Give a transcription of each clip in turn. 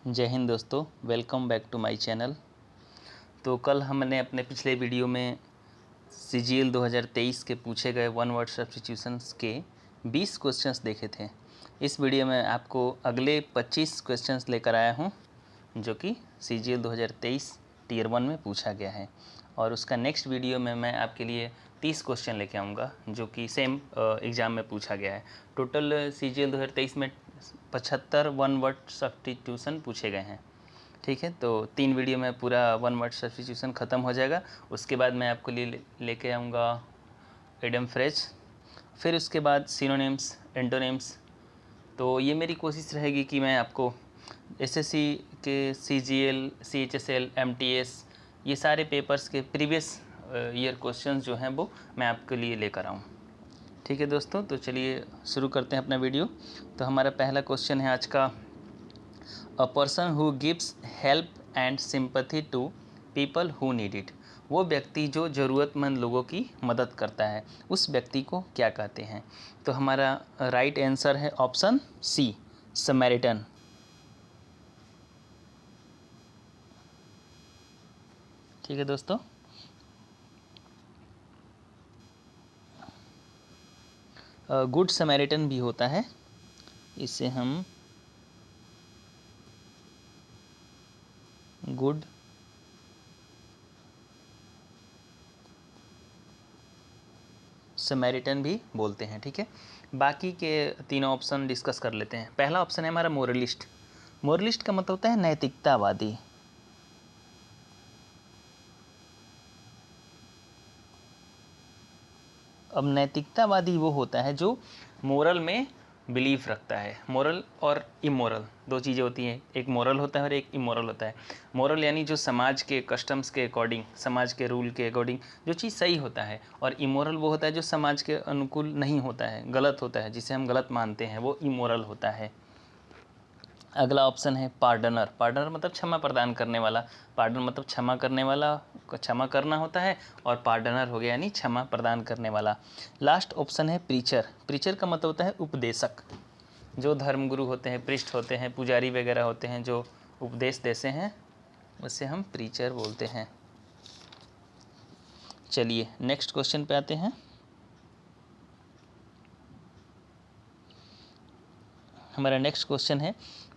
जय हिंद दोस्तों, welcome back to my channel. तो कल हमने अपने पिछले वीडियो में सीजीएल 2023 के पूछे गए वन वर्ड सब्स्टिट्यूशंस के 20 क्वेश्चंस देखे थे। इस वीडियो में आपको अगले 25 क्वेश्चंस लेकर आया हूं, जो कि सीजीएल 2023 टीयर 1 में पूछा गया है। और उसका नेक्स्ट वीडियो में मैं आपके लिए 30 क्वेश्चन लेके आऊँगा, जो कि सेम एग्ज़ाम में पूछा गया है। टोटल सीजीएल 2023 में 75 वन वर्ड सब्स्टिट्यूशन पूछे गए हैं। ठीक है, तो 3 वीडियो में पूरा वन वर्ड सब्स्टिट्यूशन ख़त्म हो जाएगा। उसके बाद मैं आपको लेके आऊँगा इडियम फ्रेज, फिर उसके बाद सिनोनिम्स, एंटोनिम्स। तो ये मेरी कोशिश रहेगी कि मैं आपको एसएससी के सीजीएल, सीएचएसएल, एमटीएस, ये सारे पेपर्स के प्रीवियस ईयर क्वेश्चंस जो हैं वो मैं आपके लिए लेकर आऊँ। ठीक है दोस्तों, तो चलिए शुरू करते हैं अपना वीडियो। तो हमारा पहला क्वेश्चन है आज का, a person who gives help and sympathy to people who need it. वो व्यक्ति जो ज़रूरतमंद लोगों की मदद करता है, उस व्यक्ति को क्या कहते हैं? तो हमारा राइट आंसर है ऑप्शन सी, समैरिटन। ठीक है दोस्तों, गुड समैरिटन भी होता है, इसे हम गुड समैरिटन भी बोलते हैं। ठीक है, बाकी के तीनों ऑप्शन डिस्कस कर लेते हैं। पहला ऑप्शन है हमारा मोरलिस्ट। मोरलिस्ट का मतलब होता है नैतिकतावादी। अब नैतिकतावादी वो होता है जो मोरल में बिलीफ रखता है। मोरल और इमोरल दो चीज़ें होती हैं, एक मोरल होता है और एक इमोरल होता है। मोरल यानी जो समाज के कस्टम्स के अकॉर्डिंग, समाज के रूल के अकॉर्डिंग जो चीज़ सही होता है, और इमोरल वो होता है जो समाज के अनुकूल नहीं होता है, गलत होता है, जिसे हम गलत मानते हैं, वो इमोरल होता है। अगला ऑप्शन है पार्डनर। पार्डनर मतलब क्षमा प्रदान करने वाला। पार्डन मतलब क्षमा करने वाला, क्षमा करना होता है, और पार्डनर हो गया यानी क्षमा प्रदान करने वाला। लास्ट ऑप्शन है प्रीचर। प्रीचर का मतलब होता है उपदेशक। जो धर्मगुरु होते हैं, प्रिस्ट होते हैं, पुजारी वगैरह होते हैं, जो उपदेश देते हैं, उसे हम प्रीचर बोलते हैं। चलिए नेक्स्ट क्वेश्चन पे आते हैं। हमारा नेक्स्ट क्वेश्चन है,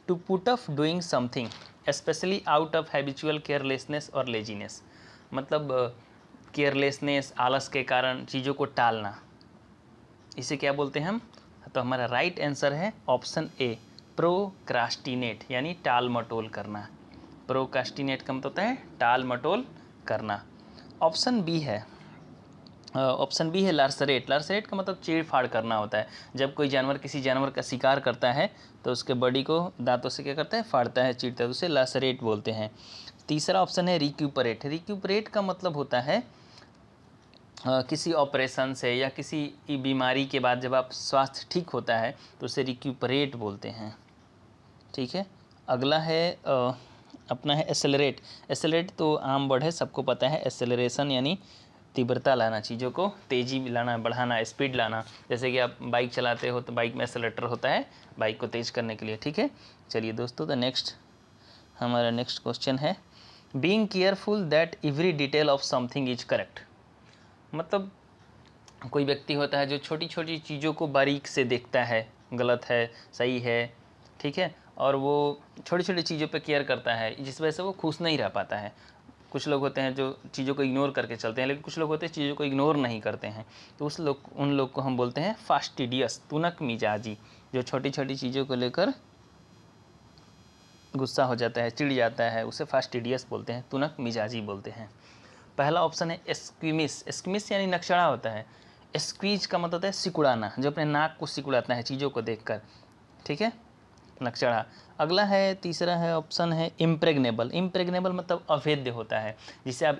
to put off doing something specially out of habitual carelessness और लेजीनेस। मतलब केयरलेसनेस, आलस के कारण चीज़ों को टालना, इसे क्या बोलते हैं हम? तो हमारा राइट आंसर है ऑप्शन ए, प्रोक्रास्टिनेट, यानी टाल मटोल करना। प्रोक्रास्टिनेट का मतलब होता है टाल मटोल करना। ऑप्शन बी है लार्सरेट। लार्सरेट का मतलब चीड़ फाड़ करना होता है। जब कोई जानवर किसी जानवर का शिकार करता है तो उसके बॉडी को दांतों से क्या करता है, फाड़ता है, चीरता है, उसे लार्सरेट बोलते हैं। तीसरा ऑप्शन है रिक्यूपरेट। रिक्यूपरेट का मतलब होता है किसी ऑपरेशन से या किसी बीमारी के बाद जब आप स्वास्थ्य ठीक होता है तो उसे रिक्यूपरेट बोलते हैं। ठीक है, अगला है अपना है एसेलरेट। एसेलरेट तो आम वर्ड है, सबको पता है। एसेलरेशन यानी तीव्रता लाना, चीज़ों को तेज़ी लाना, बढ़ाना, स्पीड लाना। जैसे कि आप बाइक चलाते हो तो बाइक में एक्सेलेरेटर होता है बाइक को तेज़ करने के लिए। ठीक है, चलिए दोस्तों, तो हमारा नेक्स्ट क्वेश्चन है, being careful that every detail of something is correct. मतलब कोई व्यक्ति होता है जो छोटी छोटी चीज़ों को बारीक से देखता है, गलत है, सही है, ठीक है, और वो छोटी छोटी चीज़ों पे केयर करता है, जिस वजह से वो खुश नहीं रह पाता है। कुछ लोग होते हैं जो चीज़ों को इग्नोर करके चलते हैं, लेकिन कुछ लोग होते हैं चीज़ों को इग्नोर नहीं करते हैं, तो उन लोग को हम बोलते हैं फास्टिडियस, तुनक मिजाजी, जो छोटी छोटी चीज़ों को लेकर गुस्सा हो जाता है, चिढ़ जाता है, उसे फास्टिडियस बोलते हैं, तुनक मिजाजी बोलते हैं। पहला ऑप्शन है एस्क्विमिस। एस्क्विमिस यानी नक्शड़ा होता है। स्क्वीज का मतलब होता है सिकुड़ाना, जो अपने नाक को सिकुड़ाता है चीज़ों को देखकर। ठीक है, नक्शड़ा। अगला है, तीसरा है ऑप्शन है इम्प्रेग्नेबल। इम्प्रेग्नेबल मतलब अभेद्य होता है, जिसे आप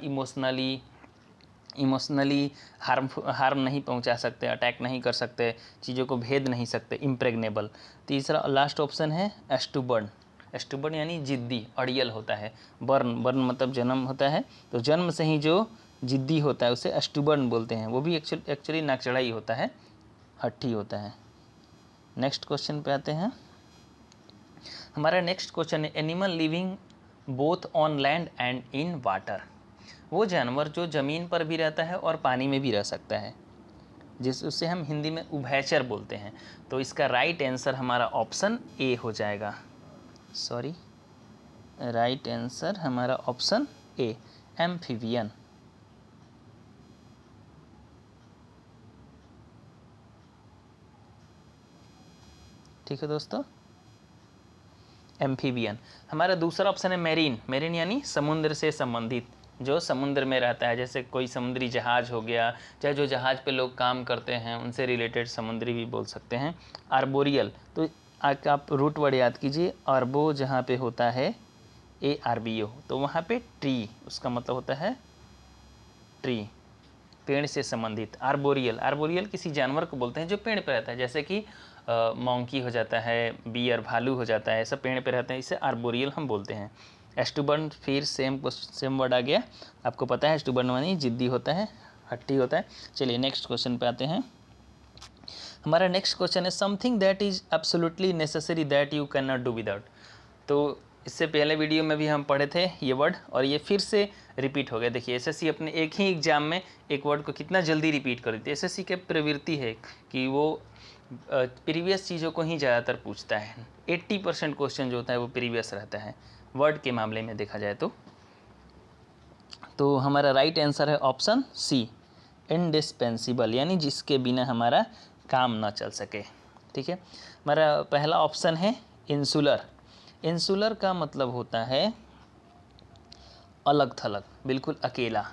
इमोशनली हार्म नहीं पहुंचा सकते, अटैक नहीं कर सकते, चीज़ों को भेद नहीं सकते, इम्प्रेग्नेबल। तीसरा लास्ट ऑप्शन है एस्टूबर्न। एस्टूबर्न यानी जिद्दी, अड़ियल होता है। बर्न मतलब जन्म होता है, तो जन्म से ही जो जिद्दी होता है उसे एस्टूबर्न बोलते हैं। वो भी एक्चुअली नक्शड़ा ही होता है, हट्टी होता है। नेक्स्ट क्वेश्चन पे आते हैं। हमारा नेक्स्ट क्वेश्चन है animal living both on land and in water. वो जानवर जो ज़मीन पर भी रहता है और पानी में भी रह सकता है, उसे हम हिंदी में उभयचर बोलते हैं। तो इसका राइट आंसर हमारा ऑप्शन ए हो जाएगा। राइट आंसर हमारा ऑप्शन ए, एम्फीबियन। ठीक है दोस्तों, एम्फीबियन। हमारा दूसरा ऑप्शन है मेरीन। मेरीन यानी समुद्र से संबंधित, जो समुद्र में रहता है, जैसे कोई समुद्री जहाज हो गया, चाहे जो जहाज पे लोग काम करते हैं उनसे रिलेटेड समुद्री भी बोल सकते हैं। आर्बोरियल, तो आप रूट वर्ड याद कीजिए, आर्बो जहाँ पे होता है ARBO, तो वहाँ पे ट्री, उसका मतलब होता है ट्री, पेड़ से संबंधित। आर्बोरियल, आर्बोरियल किसी जानवर को बोलते हैं जो पेड़ पर रहता है, जैसे कि मॉन्की हो जाता है, बियर भालू हो जाता है, सब पेड़ पे रहते हैं, इसे आर्बोरियल हम बोलते हैं। एस्टूबर्न, फिर सेम वर्ड आ गया, आपको पता है एस्टूबर्न मानी जिद्दी होता है, हट्टी होता है। चलिए नेक्स्ट क्वेश्चन पे आते हैं। हमारा नेक्स्ट क्वेश्चन है something that is absolutely necessary that you can not do without. तो इससे पहले वीडियो में भी हम पढ़े थे ये वर्ड, और ये फिर से रिपीट हो गया। देखिए SSC अपने एक ही एग्जाम में एक वर्ड को कितना जल्दी रिपीट कर देती है। SSC की प्रवृत्ति है कि वो प्रीवियस चीज़ों को ही ज़्यादातर पूछता है। 80% क्वेश्चन जो होता है वो प्रीवियस रहता है वर्ड के मामले में देखा जाए तो हमारा राइट आंसर है ऑप्शन सी, इंडिस्पेंसिबल, यानी जिसके बिना हमारा काम ना चल सके। ठीक है, हमारा पहला ऑप्शन है इंसुलर। इंसुलर का मतलब होता है अलग थलग, बिल्कुल अकेला।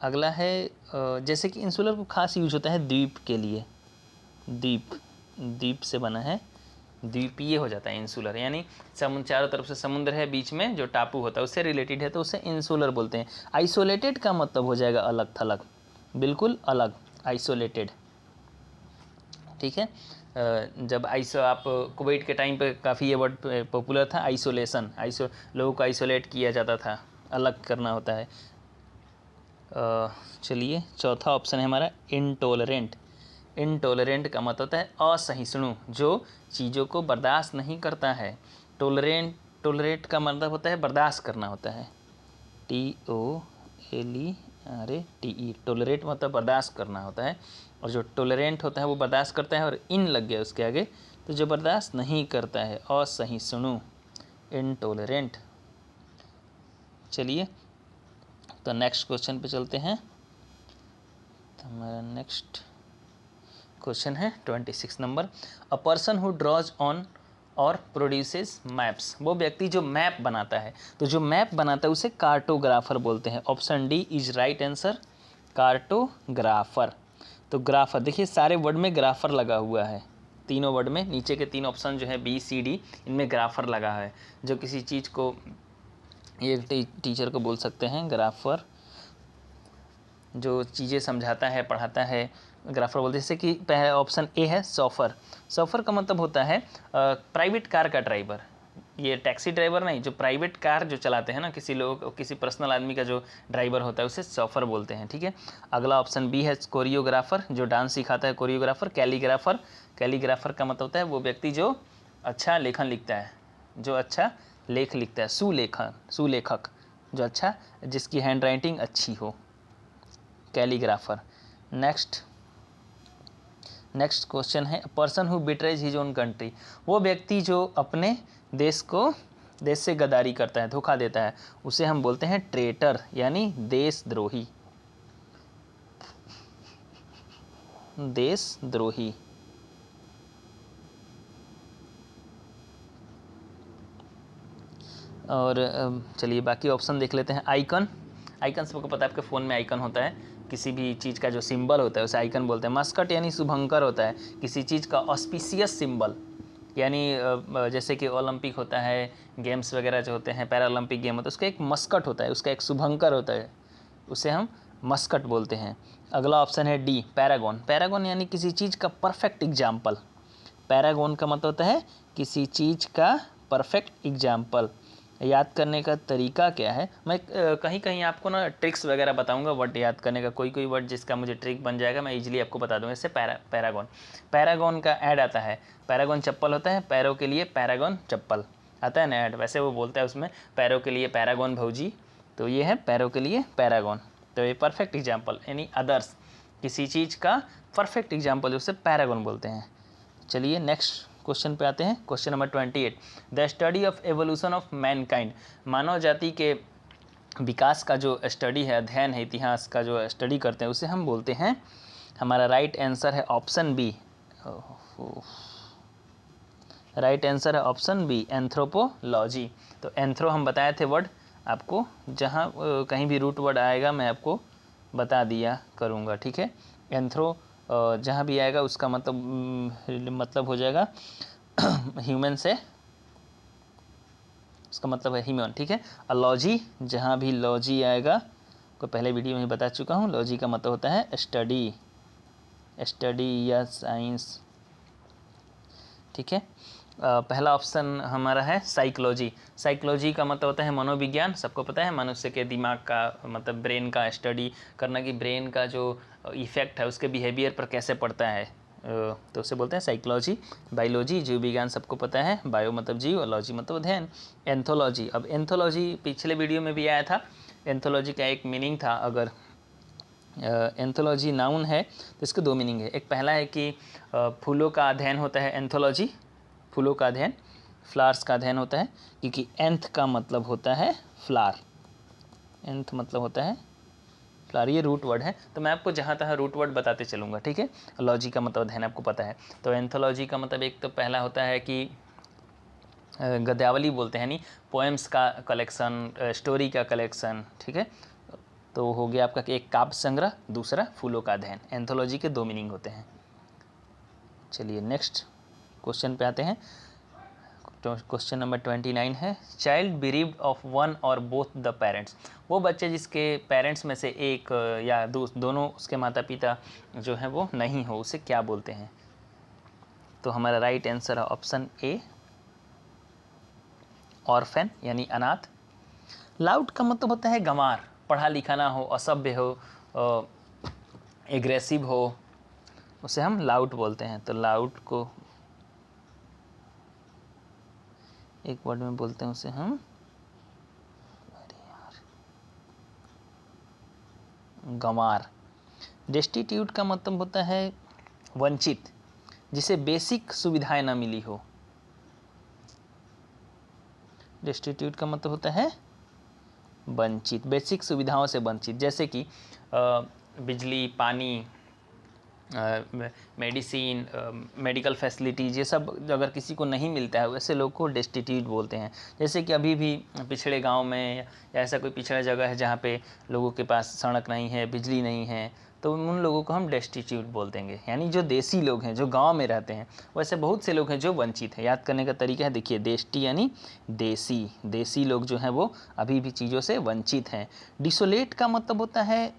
अगला है जैसे कि इंसुलर को खास यूज होता है द्वीप के लिए, द्वीप से बना है, द्वीपीय हो जाता है इंसुलर, यानी चारों तरफ से समुद्र है, बीच में जो टापू होता है उससे रिलेटेड है तो उसे इंसुलर बोलते हैं। आइसोलेटेड का मतलब हो जाएगा अलग थलग, बिल्कुल अलग, आइसोलेटेड। ठीक है, जब आप कुवैत के टाइम पे काफ़ी ये वर्ड पॉपुलर था, आइसोलेशन, लोगों को आइसोलेट किया जाता था, अलग करना होता है। चलिए चौथा ऑप्शन है हमारा इंटॉलरेंट। इंटॉलरेंट का मतलब होता है असहिष्णु, जो चीज़ों को बर्दाश्त नहीं करता है। टॉलरेट का मतलब होता है बर्दाश्त करना होता है, TOLERATE, टॉलरेट मतलब बर्दाश्त करना होता है, और जो टॉलरेंट होता है वो बर्दाश्त करता है, और इन लग गया उसके आगे, तो जो बर्दाश्त नहीं करता है, असहिष्णु, इंटॉलरेंट। चलिए तो नेक्स्ट क्वेश्चन पे चलते हैं। तो हमारा नेक्स्ट क्वेश्चन है 26 number, a person who draws on और प्रोड्यूसेस मैप्स। वो व्यक्ति जो मैप बनाता है, तो जो मैप बनाता है उसे कार्टोग्राफर बोलते हैं। Option D is right answer, cartographer. तो ग्राफर, देखिए सारे वर्ड में ग्राफर लगा हुआ है, तीनों वर्ड में, नीचे के 3 ऑप्शन जो है BCD, इनमें ग्राफर लगा है। जो किसी चीज़ को, ये टीचर को बोल सकते हैं ग्राफर, जो चीज़ें समझाता है, पढ़ाता है, ग्राफर बोलते हैं। जैसे कि पहला ऑप्शन ए है सॉफर। सॉफर का मतलब होता है प्राइवेट कार का ड्राइवर, ये टैक्सी ड्राइवर नहीं, जो प्राइवेट कार जो चलाते हैं ना, किसी पर्सनल आदमी का जो ड्राइवर होता है उसे सॉफर बोलते हैं। ठीक है, अगला ऑप्शन बी है कोरियोग्राफर, जो डांस सिखाता है, कोरियोग्राफर। कैलीग्राफर, कैलीग्राफर का मतलब होता है वो व्यक्ति जो अच्छा लेखन लिखता है, जो अच्छा लेख लिखता है, सुलेखक, जो अच्छा, जिसकी हैंड राइटिंग अच्छी हो, कैलीग्राफर। नेक्स्ट क्वेश्चन है person who betrays his own country. वो व्यक्ति जो अपने देश से गद्दारी करता है, धोखा देता है, उसे हम बोलते हैं ट्रेटर, यानी देशद्रोही, देशद्रोही। और चलिए बाकी ऑप्शन देख लेते हैं। आइकन, आइकन सबको पता है, आपके फ़ोन में आइकन होता है, किसी भी चीज़ का जो सिंबल होता है उसे आइकन बोलते हैं। मस्कट यानी शुभंकर होता है, किसी चीज़ का ऑस्पिशियस सिंबल, यानी जैसे कि ओलंपिक होता है, गेम्स वगैरह जो होते हैं, पैरालंपिक गेम होता है, उसका एक मस्कट होता है, उसका एक शुभंकर होता है, उसे हम मस्कट बोलते हैं। अगला ऑप्शन है डी, पैरागॉन। पैरागॉन यानी किसी चीज़ का परफेक्ट एग्जाम्पल। पैरागॉन का मतलब होता है किसी चीज़ का परफेक्ट एग्जाम्पल, याद करने का तरीका क्या है, मैं कहीं कहीं आपको ना ट्रिक्स वगैरह बताऊंगा वर्ड याद करने का, कोई वर्ड जिसका मुझे ट्रिक बन जाएगा मैं इजीली आपको बता दूंगा। जैसे पैरागॉन, पैरागॉन का ऐड आता है, पैरागॉन चप्पल होता है, पैरों के लिए पैरागॉन चप्पल आता है ना ऐड, वैसे वो बोलता है उसमें पैरों के लिए पैरागॉन भौजी, तो ये है पैरों के लिए पैरागॉन। तो ये परफेक्ट एग्जाम्पल यानी अदर्स, किसी चीज़ का परफेक्ट एग्जाम्पल उसे पैरागॉन बोलते हैं। चलिए नेक्स्ट क्वेश्चन पे आते हैं। Question number 28, the study of evolution of mankind, मानव जाति के विकास का जो स्टडी है, अध्ययन है, इतिहास का जो स्टडी करते हैं उसे हम बोलते हैं, हमारा राइट आंसर है ऑप्शन बी, राइट आंसर है ऑप्शन बी एंथ्रोपोलॉजी। तो एंथ्रो हम बताए थे वर्ड आपको, जहाँ कहीं भी रूट वर्ड आएगा मैं आपको बता दिया करूँगा, ठीक है। एंथ्रो जहाँ भी आएगा उसका मतलब हो जाएगा ह्यूमन से, उसका मतलब है ह्यूमन, ठीक है। लॉजी, जहाँ भी लॉजी आएगा, को पहले वीडियो में बता चुका हूँ, लॉजी का मतलब होता है स्टडी, स्टडी या साइंस, ठीक है। पहला ऑप्शन हमारा है साइकोलॉजी, साइकोलॉजी का मतलब होता है मनोविज्ञान, सबको पता है मनुष्य के दिमाग का मतलब ब्रेन का स्टडी करना कि ब्रेन का जो इफेक्ट है उसके बिहेवियर पर कैसे पड़ता है, तो उसे बोलते हैं साइकोलॉजी। बायोलॉजी जीव विज्ञान सबको पता है, बायो मतलब जीव और लॉजी मतलब अध्ययन। एंथोलॉजी, अब एंथोलॉजी पिछले वीडियो में भी आया था, एंथोलॉजी का एक मीनिंग था, अगर एंथोलॉजी नाउन है तो इसके दो मीनिंग है, एक पहला है कि फूलों का अध्ययन होता है एंथोलॉजी, फूलों का अध्ययन, फ्लावर्स का अध्ययन होता है, क्योंकि एंथ का मतलब होता है फ्लावर, एंथ मतलब होता है फ्लावर, ये रूट वर्ड है, तो मैं आपको जहाँ तहाँ रूट वर्ड बताते चलूँगा, ठीक है। लॉजी का मतलब अध्ययन आपको पता है, तो एंथोलॉजी का मतलब एक तो पहला होता है कि गद्यावली बोलते हैं, नहीं पोएम्स का कलेक्शन, स्टोरी का कलेक्शन, ठीक है। तो हो गया आपका एक काव्य संग्रह, दूसरा फूलों का अध्ययन, एंथोलॉजी के दो मीनिंग होते हैं। चलिए नेक्स्ट क्वेश्चन पे आते हैं। क्वेश्चन नंबर 29 है, चाइल्ड बिरीव्ड ऑफ वन और बोथ द पेरेंट्स, वो बच्चे जिसके पेरेंट्स में से एक या दोनों उसके माता पिता जो हैं वो नहीं हो, उसे क्या बोलते हैं? तो हमारा राइट आंसर है ऑप्शन ए ऑर्फेन यानी अनाथ। लाउड का मतलब होता है गंवार, पढ़ा लिखा ना हो, असभ्य हो, एग्रेसिव हो, उसे हम लाउड बोलते हैं। तो लाउड को एक वर्ड में बोलते हैं उसे हम गंवार। डेस्टिट्यूट का मतलब होता है वंचित, जिसे बेसिक सुविधाएं ना मिली हो, डेस्टिट्यूट का मतलब होता है वंचित, बेसिक सुविधाओं से वंचित, जैसे कि बिजली, पानी, मेडिसिन, मेडिकल फैसिलिटीज़, ये सब अगर किसी को नहीं मिलता है वैसे लोग को डेस्टिट्यूट बोलते हैं। जैसे कि अभी भी पिछड़े गांव में या ऐसा कोई पिछड़ा जगह है जहाँ पे लोगों के पास सड़क नहीं है, बिजली नहीं है, तो उन लोगों को हम डेस्टिट्यूट बोल देंगे, यानी जो देसी लोग हैं, जो गांव में रहते हैं। वैसे बहुत से लोग हैं जो वंचित है। याद करने का तरीका है, देखिए देष्टि यानी देसी, देसी लोग जो हैं वो अभी भी चीज़ों से वंचित हैं। डिसोलेट का मतलब होता है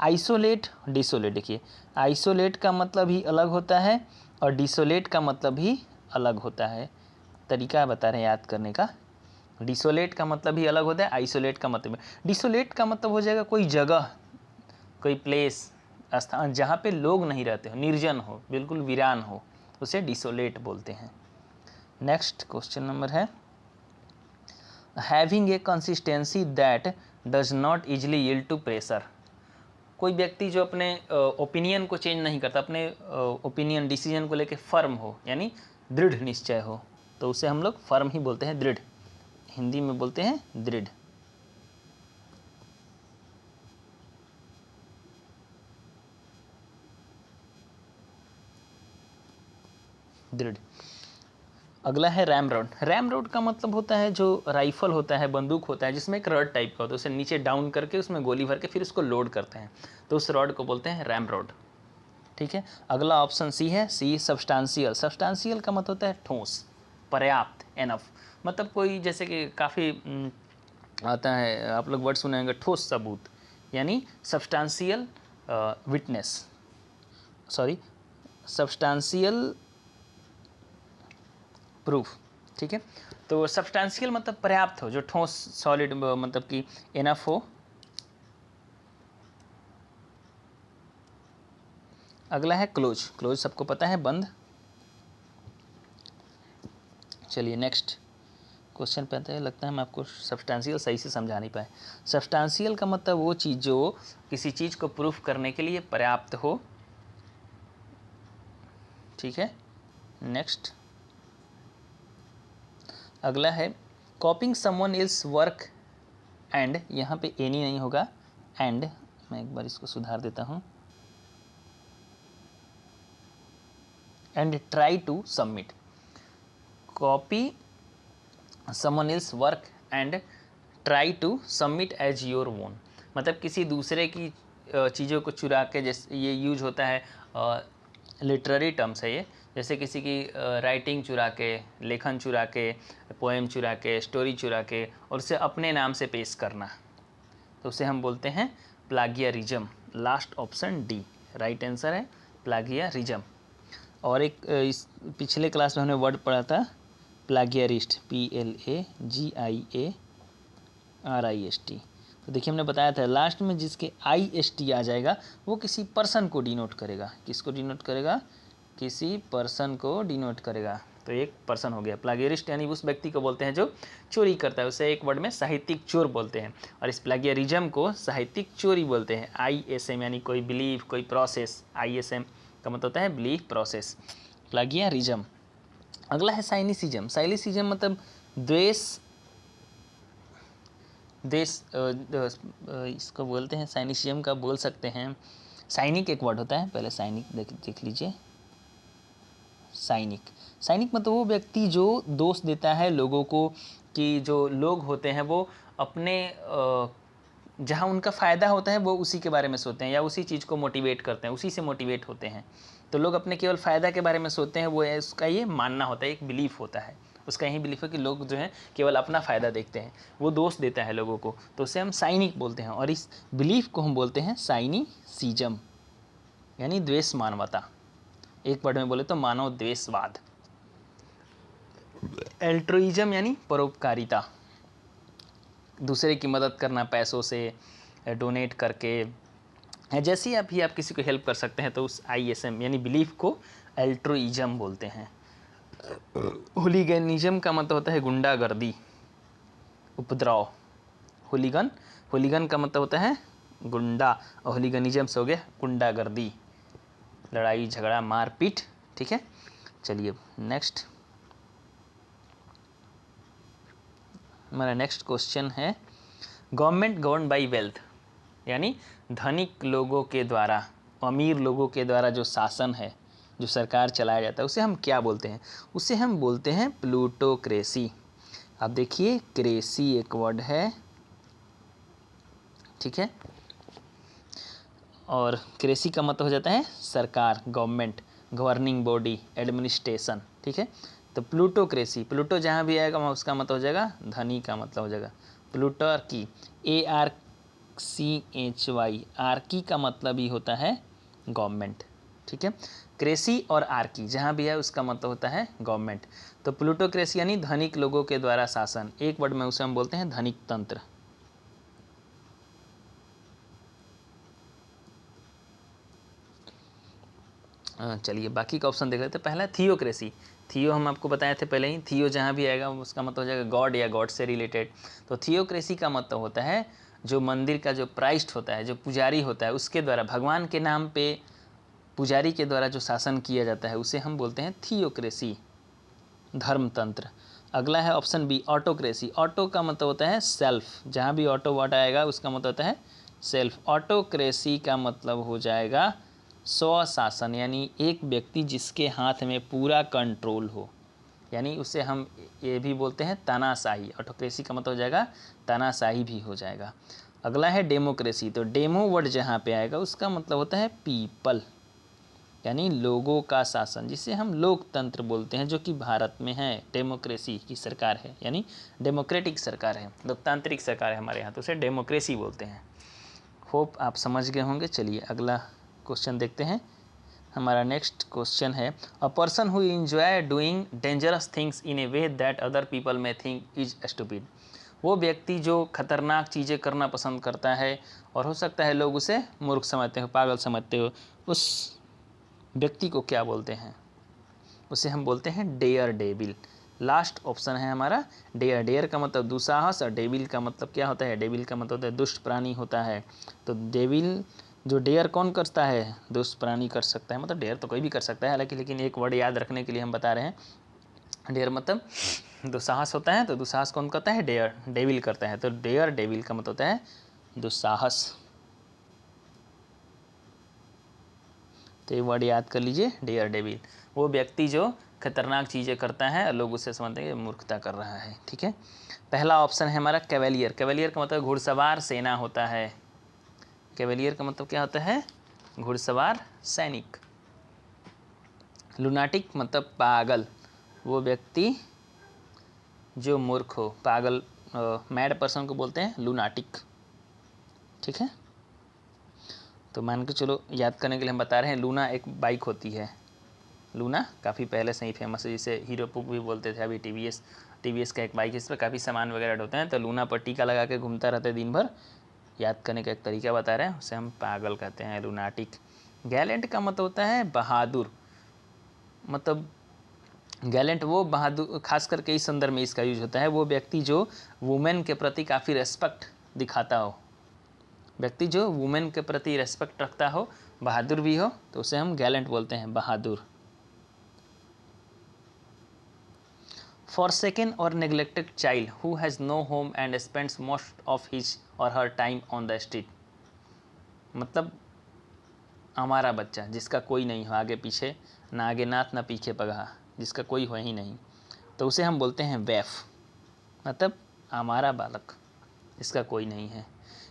आइसोलेट, डिसोलेट, देखिए आइसोलेट का मतलब ही अलग होता है और डिसोलेट का मतलब भी अलग होता है। तरीका बता रहे हैं याद करने का, डिसोलेट का मतलब भी अलग होता है, आइसोलेट का मतलब, डिसोलेट का मतलब हो जाएगा कोई जगह, कोई प्लेस, स्थान जहाँ पे लोग नहीं रहते हो, निर्जन हो, बिल्कुल वीरान हो, उसे डिसोलेट बोलते हैं। नेक्स्ट क्वेश्चन नंबर है, having a consistency that does not easily yield to pressure, कोई व्यक्ति जो अपने ओपिनियन को चेंज नहीं करता, अपने ओपिनियन डिसीजन को लेके फर्म हो, यानी दृढ़ निश्चय हो, तो उसे हम लोग फर्म ही बोलते हैं, दृढ़, हिंदी में बोलते हैं दृढ़। दृढ़। अगला है रैम रॉड। रैम रॉड का मतलब होता है जो राइफल होता है, बंदूक होता है, जिसमें एक रॉड टाइप का होता है, उसे नीचे डाउन करके उसमें गोली भर के फिर उसको लोड करते हैं, तो उस रॉड को बोलते हैं रैम रॉड, ठीक है। अगला ऑप्शन सी है, सी सब्सटेंशियल। सब्सटेंशियल का मतलब होता है ठोस, पर्याप्त, एनफ, मतलब कोई जैसे कि काफ़ी आता है, आप लोग वर्ड सुनेंगे ठोस सबूत, यानी substantial witness, sorry substantial proof, ठीक है। तो सब्सटेंशियल मतलब पर्याप्त हो, जो ठोस सॉलिड मतलब कि इनफ हो। अगला है क्लोज। क्लोज सबको पता है, बंद। चलिए नेक्स्ट क्वेश्चन पे आते हैं। लगता है मैं आपको सब्सटेंशियल सही से समझा नहीं पाए। सब्सटेंशियल का मतलब वो चीज़ जो किसी चीज़ को प्रूफ करने के लिए पर्याप्त हो। ठीक है, नेक्स्ट अगला है कॉपिंग समवन एल्स वर्क एंड, यहाँ पे एनी नहीं होगा, एंड। मैं एक बार इसको सुधार देता हूँ, and try to submit. Copy someone else work and try to submit as your own. मतलब किसी दूसरे की चीज़ों को चुरा के, जैसे ये यूज होता है, लिटरेरी टर्म्स है ये, जैसे किसी की राइटिंग चुरा के, लेखन चुरा के, पोएम चुरा के, स्टोरी चुरा के और उसे अपने नाम से पेश करना, तो उसे हम बोलते हैं plagiarism. Last option D right answer है, प्लागियरिज्म। और एक इस पिछले क्लास में हमने वर्ड पढ़ा था प्लागियरिस्ट, PLAGIARIST। तो देखिए हमने बताया था लास्ट में जिसके IST आ जाएगा वो किसी पर्सन को डिनोट करेगा। किसको डिनोट करेगा? किसी पर्सन को डिनोट करेगा। तो एक पर्सन हो गया। प्लागियरिस्ट यानी उस व्यक्ति को बोलते हैं जो चोरी करता है, उसे एक वर्ड में साहित्यिक चोर बोलते हैं। और इस प्लागियरिज्म को साहित्यिक चोरी बोलते हैं। ISM यानी कोई बिलीव, कोई प्रोसेस। ISM का मतलब होता है बिलीव प्रोसेस, प्लागियरिज्म। अगला है साइनिसिज्म। साइनिसिज्म मतलब द्वेष, इसको बोलते हैं साइनिसिज्म का बोल सकते हैं। साइनिक एक वर्ड होता है, पहले साइनिक देख लीजिए। साइनिक, साइनिक मतलब वो व्यक्ति जो दोष देता है लोगों को कि जो लोग होते हैं वो अपने जहाँ उनका फ़ायदा होता है वो उसी के बारे में सोचते हैं या उसी चीज़ को मोटिवेट करते हैं, उसी से मोटिवेट होते हैं। तो लोग अपने केवल फ़ायदा के बारे में सोचते हैं, वो उसका ये मानना होता है, एक बिलीफ होता है उसका। यही बिलीफ है कि लोग जो हैं केवल अपना फ़ायदा देखते हैं, वो दोष देता है लोगों को, तो उसे हम साइनिक बोलते हैं। और इस बिलीफ को हम बोलते हैं साइनिसिज्म, यानी द्वेष मानवता। एक वर्ड में बोले तो मानव द्वेषवाद। एल्ट्रुइज्म यानी परोपकारिता, दूसरे की मदद करना पैसों से, डोनेट करके, जैसे ही आप किसी को हेल्प कर सकते हैं तो उस ISM यानी बिलीफ को एल्ट्रुइज्म बोलते हैं। हुलीगनिज्म का मतलब होता है गुंडागर्दी, उपद्रव। हुलीगन, हुलीगन का मतलब होता है गुंडा, और हुलीगनिज्म से हो गया गुंडागर्दी, लड़ाई झगड़ा मारपीट। ठीक है, चलिए नेक्स्ट। हमारा नेक्स्ट क्वेश्चन है गवर्नमेंट गवर्न बाय वेल्थ, यानी धनिक लोगों के द्वारा, अमीर लोगों के द्वारा जो शासन है, जो सरकार चलाया जाता है, उसे हम क्या बोलते हैं? उसे हम बोलते हैं प्लूटोक्रेसी। अब देखिए क्रेसी एक वर्ड है, ठीक है, और क्रेसी का मतलब हो जाता है सरकार, गवर्नमेंट, गवर्निंग बॉडी, एडमिनिस्ट्रेशन। ठीक है, तो प्लूटोक्रेसी, प्लूटो जहाँ भी आएगा वहाँ उसका मतलब हो जाएगा धनी का मतलब हो जाएगा। प्लूटर्की, ARCHY, आर्की का मतलब ही होता है गवर्नमेंट। ठीक है, क्रेसी और आर्की जहाँ भी है उसका मतलब होता है गवर्नमेंट। तो प्लूटोक्रेसी यानी धनिक लोगों के द्वारा शासन, एक वर्ड में उसे हम बोलते हैं धनिक तंत्र। चलिए बाकी का ऑप्शन देख लेते हैं। पहला थियोक्रेसी, थियो हम आपको बताए थे पहले ही, थियो जहाँ भी आएगा उसका मतलब हो जाएगा गॉड या गॉड से रिलेटेड। तो थियोक्रेसी का मतलब होता है जो मंदिर का जो प्राइस्ट होता है, जो पुजारी होता है, उसके द्वारा भगवान के नाम पे पुजारी के द्वारा जो शासन किया जाता है उसे हम बोलते हैं थियोक्रेसी, धर्मतंत्र। अगला है ऑप्शन बी ऑटोक्रेसी। ऑटो का मतलब होता है सेल्फ, जहाँ भी ऑटो वर्ड आएगा उसका मतलब होता है सेल्फ। ऑटोक्रेसी का मतलब हो जाएगा स्वशासन, यानी एक व्यक्ति जिसके हाथ में पूरा कंट्रोल हो, यानी उसे हम ये भी बोलते हैं तानाशाही। ऑटोक्रेसी का मतलब हो जाएगा तानाशाही भी हो जाएगा। अगला है डेमोक्रेसी। तो डेमो वर्ड जहाँ पे आएगा उसका मतलब होता है पीपल, यानी लोगों का शासन, जिसे हम लोकतंत्र बोलते हैं, जो कि भारत में है। डेमोक्रेसी की सरकार है, यानी डेमोक्रेटिक सरकार है, लोकतांत्रिक सरकार है हमारे यहाँ, तो उसे डेमोक्रेसी बोलते हैं। होप आप समझ गए होंगे। चलिए अगला क्वेश्चन देखते हैं। हमारा नेक्स्ट क्वेश्चन है, अ person who enjoy doing dangerous things in A way that other people में थिंक इज स्टूपिड। वो व्यक्ति जो खतरनाक चीज़ें करना पसंद करता है और हो सकता है लोग उसे मूर्ख समझते हो, पागल समझते हो, उस व्यक्ति को क्या बोलते हैं? उसे हम बोलते हैं डेयर डेविल। लास्ट ऑप्शन है हमारा डेयर। डेयर का मतलब दुस्साहस और डेविल का मतलब क्या होता है? डेविल का मतलब होता है दुष्ट प्राणी होता है। तो डेविल जो डेयर कौन करता है? दुष्ट प्राणी कर सकता है। मतलब डेयर तो कोई भी कर सकता है हालांकि, लेकिन एक वर्ड याद रखने के लिए हम बता रहे हैं। डेयर मतलब दुस्साहस होता है, तो दुस्साहस कौन करता है? डेयर। डेविल करता है। तो डेयर डेविल का मतलब होता है दुस्साहस। तो ये वर्ड याद कर लीजिए, डेयर डेविल। वो व्यक्ति जो खतरनाक चीज़ें करता है और लोग उसे समझते हैं कि मूर्खता कर रहा है। ठीक है, पहला ऑप्शन है हमारा कैवेलियर। कैवेलियर का मतलब घुड़सवार सेना होता है। कैवेलियर का मतलब क्या होता है? घुड़सवार सैनिक। लुनाटिक मतलब पागल। वो व्यक्ति जो मूर्ख हो, पागल, मैड पर्सन को बोलते हैं लुनाटिक। ठीक है, तो मान के चलो, याद करने के लिए हम बता रहे हैं, लूना एक बाइक होती है। लूना काफ़ी पहले से ही फेमस है, जिसे हीरो पुक भी बोलते थे। अभी टीवीएस का एक बाइक है, इस पर काफ़ी सामान वगैरह ऐड होते हैं। तो लूना पर टीका लगा के घूमता रहता है दिन भर। याद करने का एक तरीका बता रहे हैं, उसे हम पागल कहते हैं, लूनाटिक। गैलेंट का मतलब होता है बहादुर। मतलब गैलेंट वो बहादुर, खास करके इस संदर्भ में इसका यूज होता है, वो व्यक्ति जो वुमेन के प्रति काफ़ी रेस्पेक्ट दिखाता हो। व्यक्ति जो वुमेन के प्रति रेस्पेक्ट रखता हो, बहादुर भी हो, तो उसे हम गैलेंट बोलते हैं, बहादुर। Forsaken or neglected child who has no home and spends most of his or her time on the street। मतलब हमारा बच्चा जिसका कोई नहीं हो, आगे पीछे ना आगे नाथ ना पीछे पगहा, जिसका कोई हो ही नहीं, तो उसे हम बोलते हैं वैफ। मतलब हमारा बालक इसका कोई नहीं है।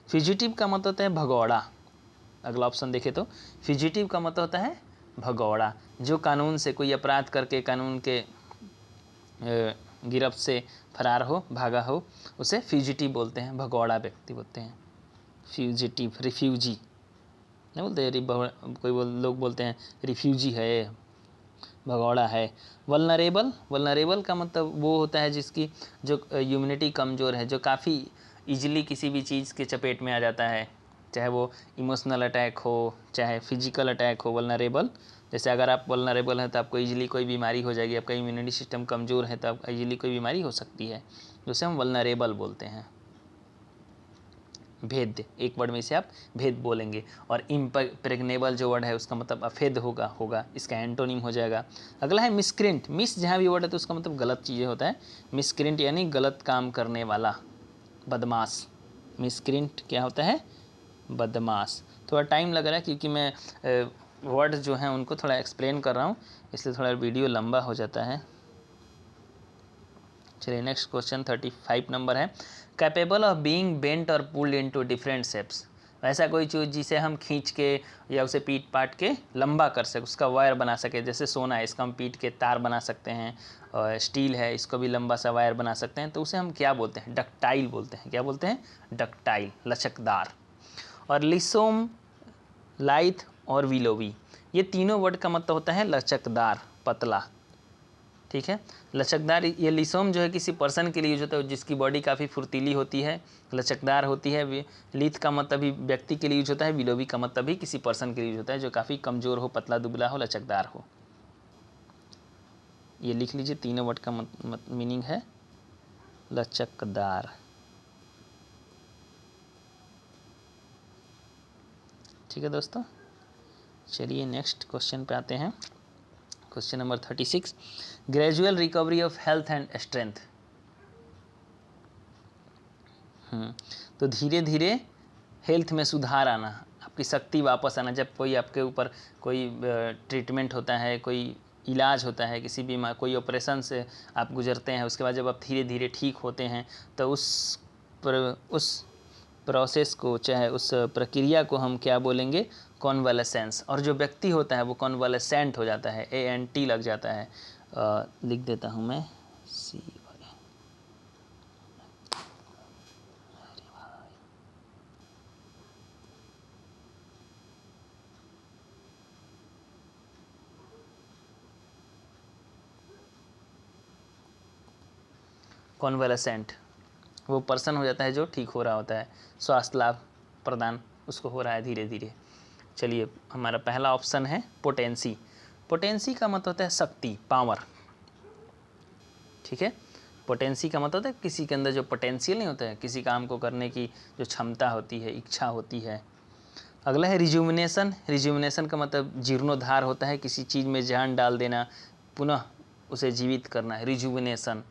फ्यूजिटिव का मतलब होता है भगौड़ा। अगला ऑप्शन देखें तो फ्यूजिटिव का मतलब होता है भगौड़ा। जो कानून से कोई अपराध करके कानून के गिरफ्त से फरार हो, भागा हो, उसे फ्यूजिटिव बोलते हैं, भगौड़ा व्यक्ति बोलते हैं। फ्यूजिटिव, रिफ्यूजी नहीं बोलते, कोई लोग बोलते हैं रिफ्यूजी है, भगौड़ा है। वल्नरेबल, वल्नरेबल का मतलब वो होता है जिसकी जो ह्यूमैनिटी कमज़ोर है, जो काफ़ी ईजिली किसी भी चीज़ के चपेट में आ जाता है, चाहे वो इमोशनल अटैक हो चाहे फिजिकल अटैक हो। वल्नरेबल, जैसे अगर आप वल्नरेबल हैं तो आपको ईजिली कोई बीमारी हो जाएगी, आपका इम्यूनिटी सिस्टम कमज़ोर है तो आपको ईजिली कोई बीमारी हो सकती है, जिसे हम वल्नरेबल बोलते हैं। भेद, एक वर्ड में इसे आप भेद बोलेंगे। और इम्प्रेग्नेबल जो वर्ड है उसका मतलब अफेद होगा, इसका एंटोनिम हो जाएगा। अगला है मिसक्रेंट। मिस जहाँ भी वर्ड है तो उसका मतलब गलत चीज़ें होता है। मिसक्रेंट यानी गलत काम करने वाला, बदमाश। मिसक्रेंट क्या होता है? बदमाश। थोड़ा टाइम लग रहा है क्योंकि मैं वर्ड जो हैं उनको थोड़ा एक्सप्लेन कर रहा हूँ, इसलिए थोड़ा वीडियो लंबा हो जाता है। चलिए नेक्स्ट क्वेश्चन 35 नंबर है, कैपेबल ऑफ बीइंग बेंट और पुल्ड इनटू डिफरेंट शेप्स। ऐसा कोई चीज़ जिसे हम खींच के या उसे पीट पाट के लंबा कर सके, उसका वायर बना सके। जैसे सोना है, इसका हम पीट के तार बना सकते हैं, और स्टील है, इसको भी लंबा सा वायर बना सकते हैं, तो उसे हम क्या बोलते हैं? डक्टाइल बोलते हैं। क्या बोलते हैं? डक्टाइल, लचकदार। और लिसोम, लाइथ और विलोवी, ये तीनों वर्ड का मतलब होता है लचकदार, पतला। ठीक है, लचकदार। ये लिसोम जो है किसी पर्सन के लिए यूज होता है जिसकी बॉडी काफ़ी फुर्तीली होती है, लचकदार होती है। लिथ का मतलब भी व्यक्ति के लिए यूज होता है, विलोवी का मतलब भी किसी पर्सन के लिए यूज होता है जो काफ़ी कमज़ोर हो, पतला दुबला हो, लचकदार हो। ये लिख लीजिए, तीनों वर्ड का मीनिंग है लचकदार। ठीक है दोस्तों, चलिए नेक्स्ट क्वेश्चन पे आते हैं। Question number 36, gradual recovery of health and strength. तो धीरे धीरे हेल्थ में सुधार आना, आपकी शक्ति वापस आना। जब कोई आपके ऊपर कोई ट्रीटमेंट होता है, कोई इलाज होता है, किसी भी कोई ऑपरेशन से आप गुजरते हैं, उसके बाद जब आप धीरे धीरे ठीक होते हैं तो उस प्रोसेस को, चाहे उस प्रक्रिया को हम क्या बोलेंगे? कॉन्वालेसेंस। और जो व्यक्ति होता है वो कॉन्वालेसेंट हो जाता है, ANT लग जाता है। लिख देता हूँ मैं, C। कॉन्वैलेसेंट वो पर्सन हो जाता है जो ठीक हो रहा होता है, स्वास्थ्य लाभ प्रदान उसको हो रहा है धीरे धीरे। चलिए हमारा पहला ऑप्शन है पोटेंसी। पोटेंसी का मतलब होता है शक्ति, पावर, ठीक है। पोटेंसी का मतलब होता है किसी के अंदर जो पोटेंशियल नहीं होता है, किसी काम को करने की जो क्षमता होती है, इच्छा होती है। अगला है रिजुविनेशन। रिजुविनेशन का मतलब जीर्णोद्धार होता है, किसी चीज़ में जान डाल देना, पुनः उसे जीवित करना है, रिजुविनेशन।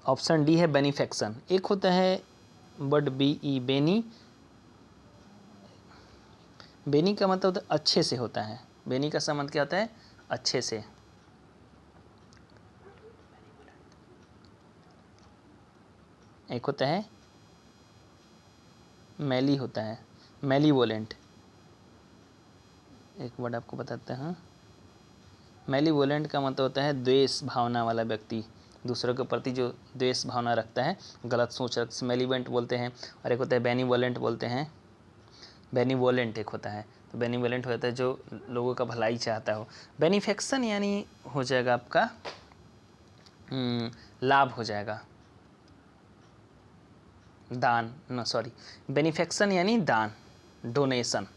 ऑप्शन डी है बेनिफेक्शन। एक होता है वर्ड BE बेनी। बेनी का मतलब होता है अच्छे से होता है। बेनी का संबंध क्या होता है? अच्छे से। एक होता है मैली होता है, मैलीवोलेंट। एक वर्ड आपको बताते हैं। मैलीवोलेंट का मतलब होता है द्वेष भावना वाला व्यक्ति, दूसरों के प्रति जो द्वेष भावना रखता है, गलत सोच रखता है, मैलीवेंट बोलते हैं। और एक होता है बेनीवोलेंट बोलते हैं। बेनीवोलेंट एक होता है, तो बेनीवोलेंट होता है जो लोगों का भलाई चाहता हो। बेनिफेक्शन यानी हो जाएगा आपका लाभ हो जाएगा, दान, नो सॉरी, बेनिफेक्शन यानी दान, डोनेशन।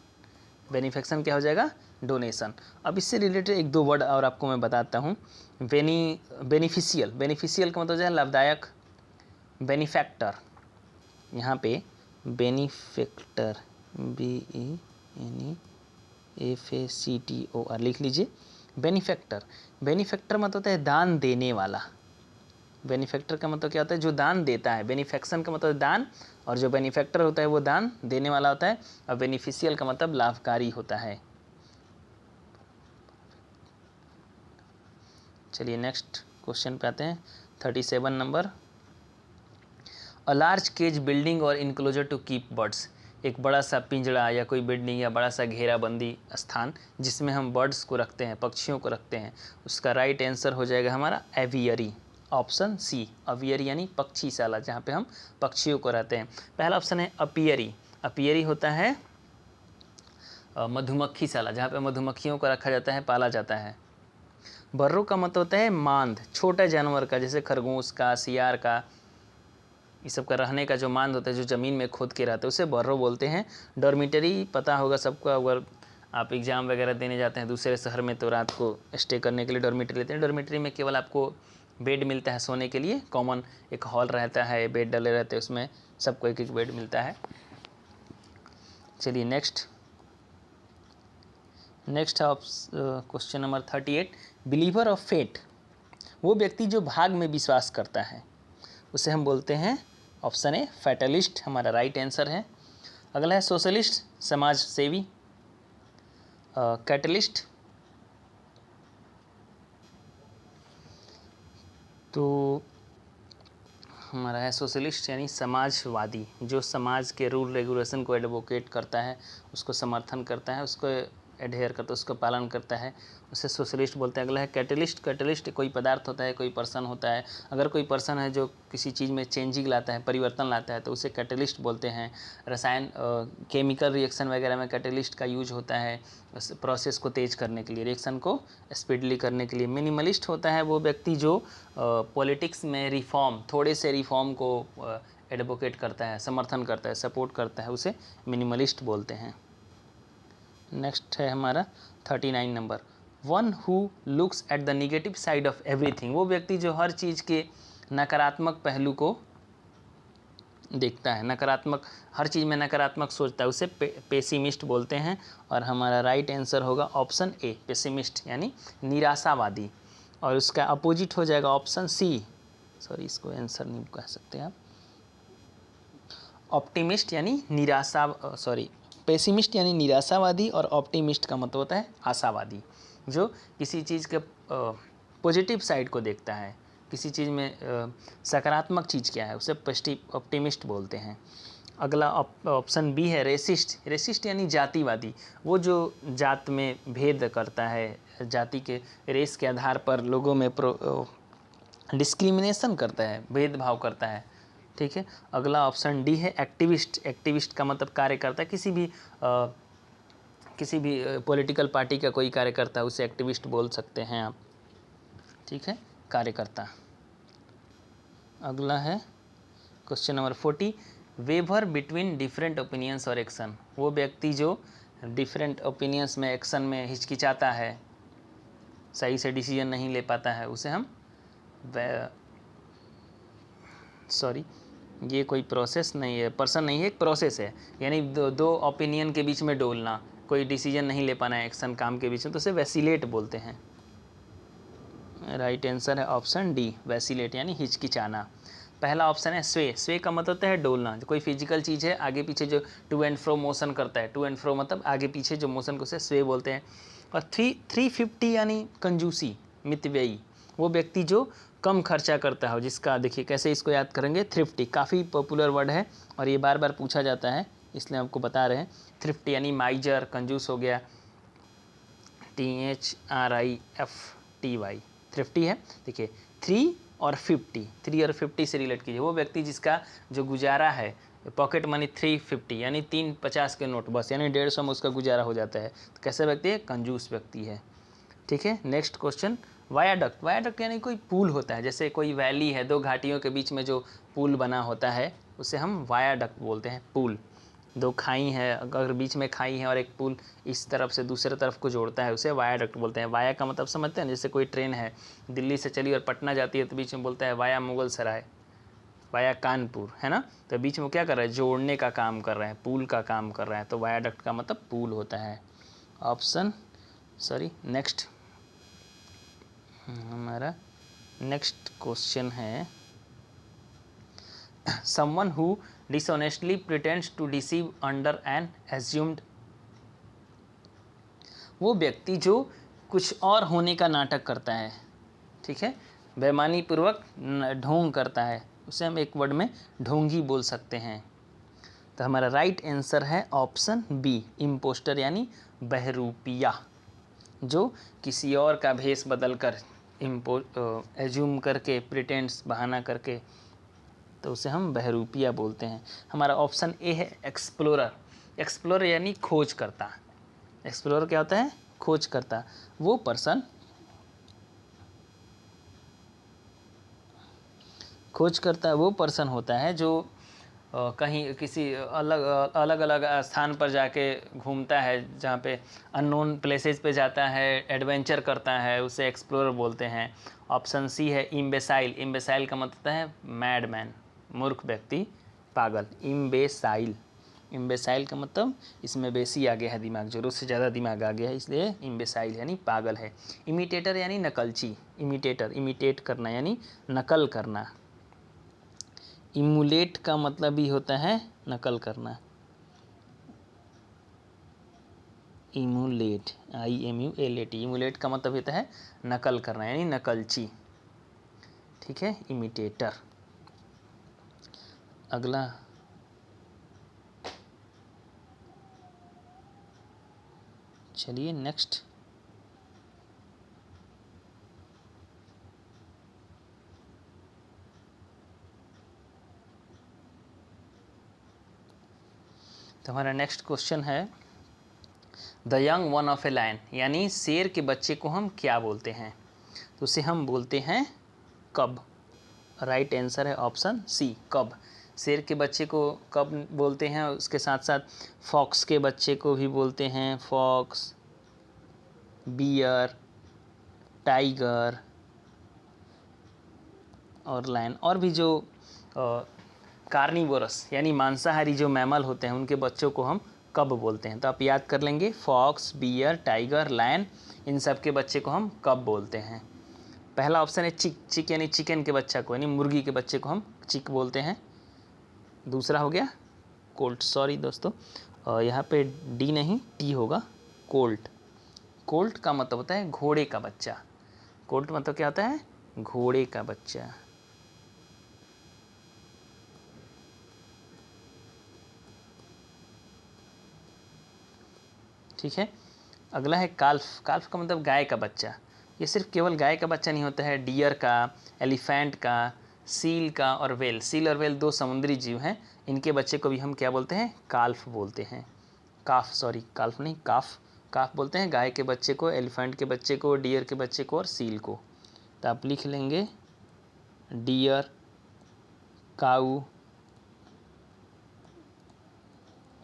बेनिफेक्शन क्या हो जाएगा? डोनेशन। अब इससे रिलेटेड एक दो वर्ड और आपको मैं बताता हूँ। बेनिफिशियल। बेनिफिशियल का मतलब हो जाए लाभदायक। बेनिफैक्टर, यहाँ पे बेनिफैक्टर BENEFACTOR लिख लीजिए। बेनिफैक्टर, बेनिफैक्टर मतलब होता है दान देने वाला। बेनिफैक्टर का मतलब क्या होता है? जो दान देता है। बेनिफेक्शन का मतलब दान, और जो बेनिफैक्टर होता है वो दान देने वाला होता है। और बेनिफिशियल का मतलब लाभकारी होता है। चलिए नेक्स्ट क्वेश्चन पे आते हैं। 37 नंबर। अ लार्ज केज बिल्डिंग और इनक्लोजर टू कीप बर्ड्स। एक बड़ा सा पिंजड़ा या कोई बिल्डिंग या बड़ा सा घेराबंदी स्थान जिसमें हम बर्ड्स को रखते हैं, पक्षियों को रखते हैं। उसका राइट आंसर हो जाएगा हमारा एवियरी, ऑप्शन सी। अवियरी यानी पक्षीशाला, जहाँ पे हम पक्षियों को रहते हैं। पहला ऑप्शन है अपियरी। अपियरी होता है मधुमक्खीशाला, जहाँ पे मधुमक्खियों को रखा जाता है, पाला जाता है। बर्रो का मतलब होता है मांद, छोटा जानवर का, जैसे खरगोश का, सियार का, ये सब का रहने का जो मांद होता है, जो ज़मीन में खोद के रहते हैं, उसे बर्रो बोलते हैं। डॉर्मिटरी पता होगा सबको, अगर आप एग्ज़ाम वगैरह देने जाते हैं दूसरे शहर में तो रात को स्टे करने के लिए डॉर्मिटरी लेते हैं। डॉर्मिटरी में केवल आपको बेड मिलता है सोने के लिए, कॉमन एक हॉल रहता है, बेड डले रहते हैं, उसमें सबको एक एक बेड मिलता है। चलिए नेक्स्ट है question number 38। Believer of fate, वो व्यक्ति जो भाग में विश्वास करता है, उसे हम बोलते हैं, ऑप्शन ए फैटलिस्ट हमारा राइट आंसर है। अगला है सोशलिस्ट, समाज सेवी। कैटलिस्ट, तो हमारा है सोशलिस्ट यानी समाजवादी, जो समाज के रूल रेगुलेशन को एडवोकेट करता है, उसको समर्थन करता है, उसको एडहेयर करता है, उसको पालन करता है, उसे सोशलिस्ट बोलते हैं। अगला है कैटलिस्ट। कैटलिस्ट कोई पदार्थ होता है, कोई पर्सन होता है। अगर कोई पर्सन है जो किसी चीज़ में चेंजिंग लाता है, परिवर्तन लाता है, तो उसे कैटलिस्ट बोलते हैं। रसायन केमिकल रिएक्शन वगैरह में कैटलिस्ट का यूज होता है प्रोसेस को तेज करने के लिए, रिएक्शन को स्पीडली करने के लिए। मिनिमलिस्ट होता है वो व्यक्ति जो पॉलिटिक्स में रिफॉर्म, थोड़े से रिफॉर्म को एडवोकेट करता है, समर्थन करता है, सपोर्ट करता है, उसे मिनिमलिस्ट बोलते हैं। नेक्स्ट है हमारा 39 number. One who looks at the negative side of everything, वो व्यक्ति जो हर चीज़ के नकारात्मक पहलू को देखता है, नकारात्मक, हर चीज़ में नकारात्मक सोचता है, उसे पेसिमिस्ट बोलते हैं। और हमारा राइट आंसर होगा ऑप्शन ए, पेसिमिस्ट यानी निराशावादी। और उसका अपोजिट हो जाएगा ऑप्शन सी, सॉरी इसको आंसर नहीं कह सकते आप, ऑप्टिमिस्ट यानी पेसिमिस्ट यानी निराशावादी, और ऑप्टिमिस्ट का मतलब होता है आशावादी, जो किसी चीज़ के पॉजिटिव साइड को देखता है, किसी चीज़ में सकारात्मक चीज़ क्या है, उसे ऑप्टिमिस्ट बोलते हैं। अगला ऑप्शन बी है रेसिस्ट। रेसिस्ट यानी जातिवादी, वो जो जात में भेद करता है, जाति के रेस के आधार पर लोगों में डिस्क्रिमिनेशन करता है, भेदभाव करता है, ठीक है। अगला ऑप्शन डी है एक्टिविस्ट। एक्टिविस्ट का मतलब कार्यकर्ता, किसी भी पॉलिटिकल पार्टी का कोई कार्यकर्ता, उसे एक्टिविस्ट बोल सकते हैं आप, ठीक है, कार्यकर्ता। अगला है question number 40, waver between different opinions और एक्शन। वो व्यक्ति जो डिफरेंट ओपिनियंस में एक्शन में हिचकिचाता है, सही से डिसीजन नहीं ले पाता है, उसे हम ये कोई प्रोसेस नहीं है, पर्सन नहीं है, एक प्रोसेस है। यानी दो ओपिनियन के बीच में डोलना, कोई डिसीजन नहीं ले पाना है एक्शन काम के बीच में, तो उसे वैसिलेट बोलते हैं। राइट आंसर है ऑप्शन डी, वैसिलेट यानी हिचकिचाना। पहला ऑप्शन है स्वे। स्वे का मतलब होता है डोलना। कोई फिजिकल चीज़ है, आगे पीछे जो टू एंड फ्रो मोशन करता है, टू एंड फ्रो मतलब आगे पीछे जो मोशन को उसे स्वे बोलते हैं। और 350 यानी कंजूसी, मितव्ययी, वो व्यक्ति जो कम खर्चा करता हो, जिसका देखिए कैसे इसको याद करेंगे, थ्रिफ्टी काफ़ी पॉपुलर वर्ड है और ये बार बार पूछा जाता है, इसलिए आपको बता रहे हैं। थ्रिफ्टी यानी माइजर, कंजूस हो गया, THRIFTY, थ्रिफ्टी है। देखिए 3 और 50 से रिलेट कीजिए। वो व्यक्ति जिसका जो गुजारा है, पॉकेट मनी 350 यानी 350 के नोट बस, यानी 150 में उसका गुजारा हो जाता है, तो कैसा व्यक्ति है, कंजूस व्यक्ति है। ठीक है, नेक्स्ट क्वेश्चन, वायाडक्ट। वायाडक्ट यानी कोई पुल होता है, जैसे कोई वैली है, दो घाटियों के बीच में जो पुल बना होता है उसे हम वायाडक्ट बोलते हैं। पुल, दो खाई है, अगर बीच में खाई है और एक पुल इस तरफ से दूसरे तरफ को जोड़ता है, उसे वायाडक्ट बोलते हैं। वाया का मतलब समझते हैं, जैसे कोई ट्रेन है दिल्ली से चली और पटना जाती है, तो बीच में बोलता है वाया मुगल सराय, वाया कानपुर, है ना। तो बीच में क्या कर रहा है, जोड़ने का काम कर रहा है, पुल का काम कर रहा है, तो वायाडक्ट का मतलब पुल होता है। नेक्स्ट हमारा नेक्स्ट क्वेश्चन है, someone who dishonestly pretends to deceive under an assumed। वो व्यक्ति जो कुछ और होने का नाटक करता है, ठीक है, बेईमानी पूर्वक ढोंग करता है, उसे हम एक वर्ड में ढोंगी बोल सकते हैं। तो हमारा राइट आंसर है ऑप्शन बी, इम्पोस्टर यानी बहरूपिया, जो किसी और का भेष बदल कर एज्यूम करके, प्रिटेंड्स बहाना करके, तो उसे हम बहरूपिया बोलते हैं। हमारा ऑप्शन ए है एक्सप्लोरर। एक्सप्लोरर यानी खोज करता। एक्सप्लोरर क्या होता है, खोज करता। वो पर्सन खोज करता, वो पर्सन होता है जो कहीं किसी अलग अलग स्थान पर जाके घूमता है, जहाँ पे अननोन प्लेसेस पे जाता है, एडवेंचर करता है, उसे एक्सप्लोरर बोलते हैं। ऑप्शन सी है इम्बेसाइल। इम्बेसाइल का मतलब है मैडमैन, मूर्ख व्यक्ति, पागल। इम्बेसाइल, इम्बेसाइल का मतलब इसमें बेसी आ गया है दिमाग, जरूरत से ज़्यादा दिमाग आ गया है, इसलिए इम्बेसाइल यानी पागल है। इमिटेटर यानी नकलची। इमिटेटर, इमिटेट करना यानी नकल करना। इमुलेट का मतलब भी होता है नकल करना। इमुलेट, IMULAT, इमुलेट का मतलब होता है नकल करना यानी नकलची। ठीक है, इमिटेटर। अगला चलिए नेक्स्ट, तो हमारा नेक्स्ट क्वेश्चन है, the young one of a lion, यानी शेर के बच्चे को हम क्या बोलते हैं, तो उसे हम बोलते हैं कब। राइट आंसर है ऑप्शन सी, कब। शेर के बच्चे को कब बोलते हैं, उसके साथ साथ फॉक्स के बच्चे को भी बोलते हैं, फॉक्स, बियर, टाइगर और लायन। और भी जो कार्निवोरस यानी मांसाहारी जो मैमल होते हैं, उनके बच्चों को हम कब बोलते हैं। तो आप याद कर लेंगे, फॉक्स, बियर, टाइगर, लायन, इन सब के बच्चे को हम कब बोलते हैं। पहला ऑप्शन है चिक। चिक यानी चिकन के बच्चा को, यानी मुर्गी के बच्चे को हम चिक बोलते हैं। दूसरा हो गया कोल्ट, सॉरी दोस्तों, यहाँ पे डी नहीं टी होगा, कोल्ट। कोल्ट का मतलब होता है घोड़े का बच्चा। कोल्ट मतलब क्या होता है, घोड़े का बच्चा। ठीक है, अगला है काल्फ। काल्फ का मतलब गाय का बच्चा। ये सिर्फ केवल गाय का बच्चा नहीं होता है, डियर का, एलिफेंट का, सील का और वेल। सील और वेल दो समुद्री जीव हैं, इनके बच्चे को भी हम क्या बोलते हैं, काल्फ बोलते हैं। काफ, सॉरी काल्फ नहीं, काफ। काफ बोलते हैं गाय के बच्चे को, एलिफेंट के बच्चे को, डियर के बच्चे को और सील को। तो आप लिख लेंगे डियर, काऊ,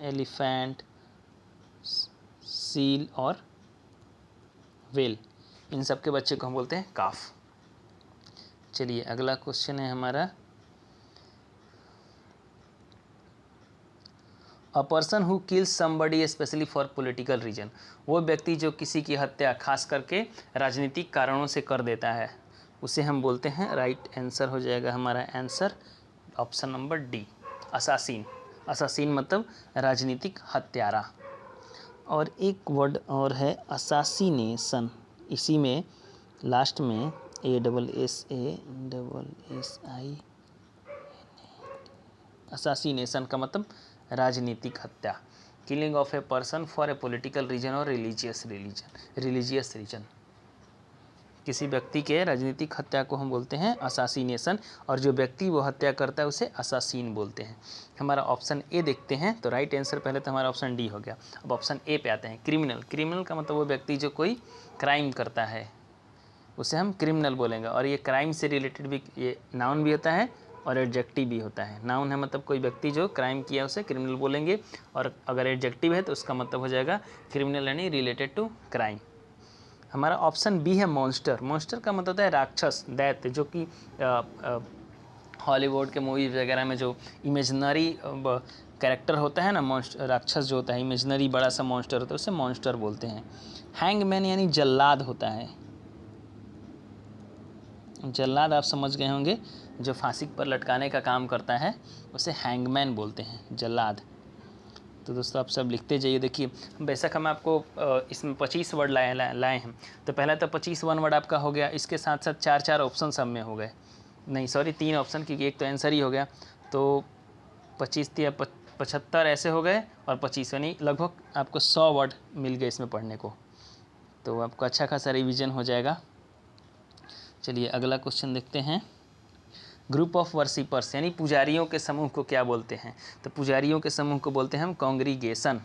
एलिफेंट, सील और व्हेल, इन सब के बच्चे को हम बोलते हैं काफ। चलिए अगला क्वेश्चन है हमारा, a person who kills somebody specially for political reason, वो व्यक्ति जो किसी की हत्या खास करके राजनीतिक कारणों से कर देता है, उसे हम बोलते हैं, राइट आंसर हो जाएगा हमारा आंसर ऑप्शन नंबर डी, असासीन। असासीन मतलब राजनीतिक हत्यारा। और एक वर्ड और है असासीनेशन, इसी में लास्ट में ASSASSI, असासीनेशन का मतलब राजनीतिक हत्या, killing of a person for a political reason और रिलीजियस रीजन, किसी व्यक्ति के राजनीतिक हत्या को हम बोलते हैं असासीनेशन, और जो व्यक्ति वो हत्या करता है उसे असासीन बोलते हैं। हमारा ऑप्शन ए देखते हैं, तो राइट आंसर पहले तो हमारा ऑप्शन डी हो गया। अब ऑप्शन ए पे आते हैं, क्रिमिनल। क्रिमिनल का मतलब वो व्यक्ति जो कोई क्राइम करता है उसे हम क्रिमिनल बोलेंगे, और ये क्राइम से रिलेटेड भी ये नाउन भी होता है और एडजेक्टिव भी होता है। नाउन है मतलब कोई व्यक्ति जो क्राइम किया उसे क्रिमिनल बोलेंगे, और अगर एडजेक्टिव है तो उसका मतलब हो जाएगा क्रिमिनल यानी रिलेटेड टू क्राइम। हमारा ऑप्शन बी है मॉन्स्टर। मॉन्स्टर का मतलब होता है राक्षस, दैत्य, जो कि हॉलीवुड के मूवीज वगैरह में जो इमेजनरी कैरेक्टर होता है ना, मॉन्स्टर राक्षस जो होता है, इमेजनरी बड़ा सा मॉन्स्टर होता है, उसे मॉन्स्टर बोलते हैं। हैंगमैन यानी जल्लाद होता है। जल्लाद आप समझ गए होंगे, जो फांसी पर लटकाने का काम करता है उसे हैंगमैन बोलते हैं, जल्लाद। तो दोस्तों आप सब लिखते जाइए। देखिए बेशक हम आपको इसमें 25 वर्ड लाए हैं, तो पहला तो 25 वन वर्ड आपका हो गया, इसके साथ साथ 4 ऑप्शन सब में हो गए, नहीं सॉरी 3 ऑप्शन, क्योंकि एक तो आंसर ही हो गया, तो 25 या 75 ऐसे हो गए, और 25 यानी लगभग आपको 100 वर्ड मिल गए इसमें पढ़ने को, तो आपको अच्छा खासा रिविज़न हो जाएगा। चलिए अगला क्वेश्चन देखते हैं, ग्रुप ऑफ वर्शिपर्स यानी पुजारियों के समूह को क्या बोलते हैं? तो पुजारियों के समूह को बोलते हैं हम कॉन्ग्रीगेशन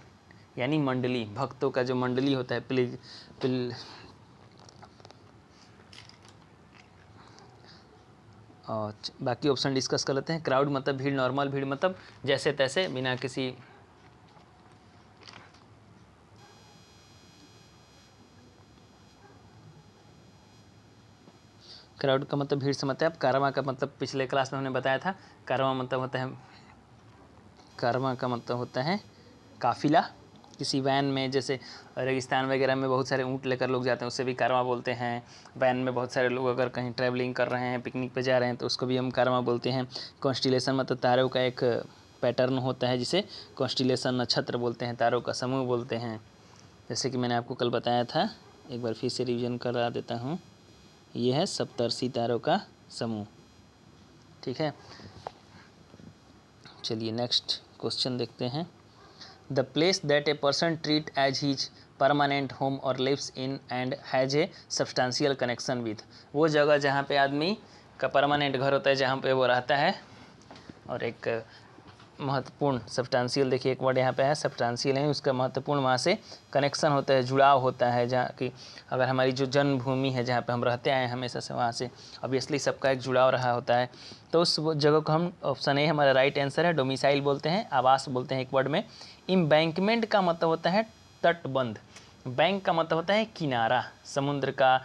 यानी मंडली, भक्तों का जो मंडली होता है। और बाकी ऑप्शन डिस्कस कर लेते हैं। क्राउड मतलब भीड़, नॉर्मल भीड़ मतलब जैसे तैसे बिना किसी क्राउड का मतलब भीड़ से मतलब, कारवां का मतलब पिछले क्लास में हमने बताया था, कारवां मतलब होता है, कारवां का मतलब होता है काफिला। किसी वैन में, जैसे रेगिस्तान वगैरह में बहुत सारे ऊँट लेकर लोग जाते हैं, उससे भी कारवां बोलते हैं। वैन में बहुत सारे लोग अगर कहीं ट्रैवलिंग कर रहे हैं, पिकनिक पे जा रहे हैं, तो उसको भी हम कारवां बोलते हैं। कॉन्स्टिलेशन मतलब तारों का एक पैटर्न होता है, जिसे कॉन्स्टिलेशन नक्षत्र बोलते हैं, तारों का समूह बोलते हैं। जैसे कि मैंने आपको कल बताया था, एक बार फिर से रिविज़न करा देता हूँ, ये है सप्तर्षि तारों का समूह, ठीक है। चलिए नेक्स्ट क्वेश्चन देखते हैं, the place that a person treat as his permanent home और lives in and has a substantial connection with, वो जगह जहाँ पे आदमी का परमानेंट घर होता है, जहाँ पे वो रहता है, और एक महत्वपूर्ण सब्सटेंशियल, देखिए एक वर्ड यहाँ पे है सब्सटेंशियल है, उसका महत्वपूर्ण वहाँ से कनेक्शन होता है, जुड़ाव होता है, जहाँ कि अगर हमारी जो जन्मभूमि है जहाँ पे हम रहते आए हैं हमेशा से, वहाँ से ऑब्वियसली सबका एक जुड़ाव रहा होता है, तो उस जगह को हम, ऑप्शन ए हमारा राइट आंसर है, डोमिसाइल बोलते हैं, आवास बोलते हैं एक वर्ड में। एम्बैंकमेंट का मतलब होता है तटबंध, बैंक का मतलब होता है किनारा, समुद्र का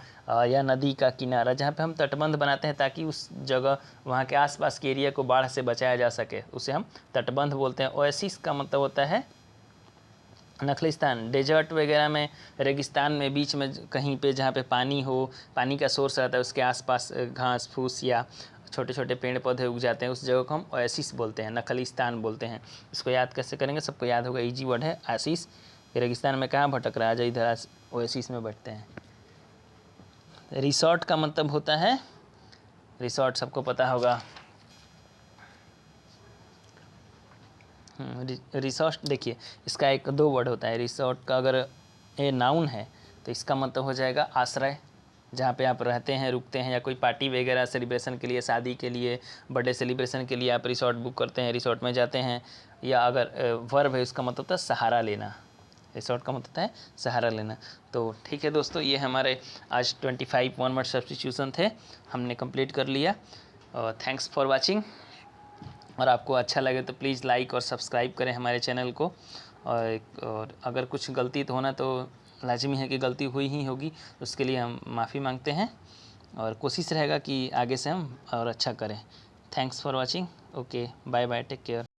या नदी का किनारा, जहाँ पे हम तटबंध बनाते हैं ताकि उस जगह वहाँ के आसपास के एरिया को बाढ़ से बचाया जा सके, उसे हम तटबंध बोलते हैं। ओएसिस का मतलब होता है नखलिस्तान, डेजर्ट वगैरह में, रेगिस्तान में, बीच में कहीं पे जहाँ पे पानी हो, पानी का सोर्स रहता है, उसके आसपास घास फूस या छोटे छोटे पेड़ पौधे उग जाते हैं, उस जगह को हम ओएसिस बोलते हैं, नखलिस्तान बोलते हैं। इसको याद कैसे करेंगे, सबको याद होगा, इजी वर्ड है आसिस। रेगिस्तान में कहाँ भटक रहा है, जो इधर ओएसिस में बैठते हैं। रिसोर्ट का मतलब होता है, रिसोर्ट सबको पता होगा, रिसोर्ट देखिए इसका एक दो वर्ड होता है, रिसोर्ट का अगर ए नाउन है तो इसका मतलब हो जाएगा आश्रय, जहाँ पे आप रहते हैं, रुकते हैं, या कोई पार्टी वगैरह सेलिब्रेशन के लिए, शादी के लिए, बर्थडे सेलिब्रेशन के लिए आप रिसोर्ट बुक करते हैं, रिसोर्ट में जाते हैं। या अगर वर्ब है उसका मतलब होता है सहारा लेना, रिसोर्ट का मतलब होता है सहारा लेना। तो ठीक है दोस्तों, ये हमारे आज 25 वन वर्ड सब्स्टिट्यूशन थे, हमने कंप्लीट कर लिया। Thanks for watching. और आपको अच्छा लगे तो प्लीज़ लाइक और सब्सक्राइब करें हमारे चैनल को। और अगर कुछ गलती तो होना तो लाजमी है कि गलती हुई ही होगी, उसके लिए हम माफ़ी मांगते हैं और कोशिश रहेगा कि आगे से हम और अच्छा करें। Thanks for watching. Okay, bye bye, take care.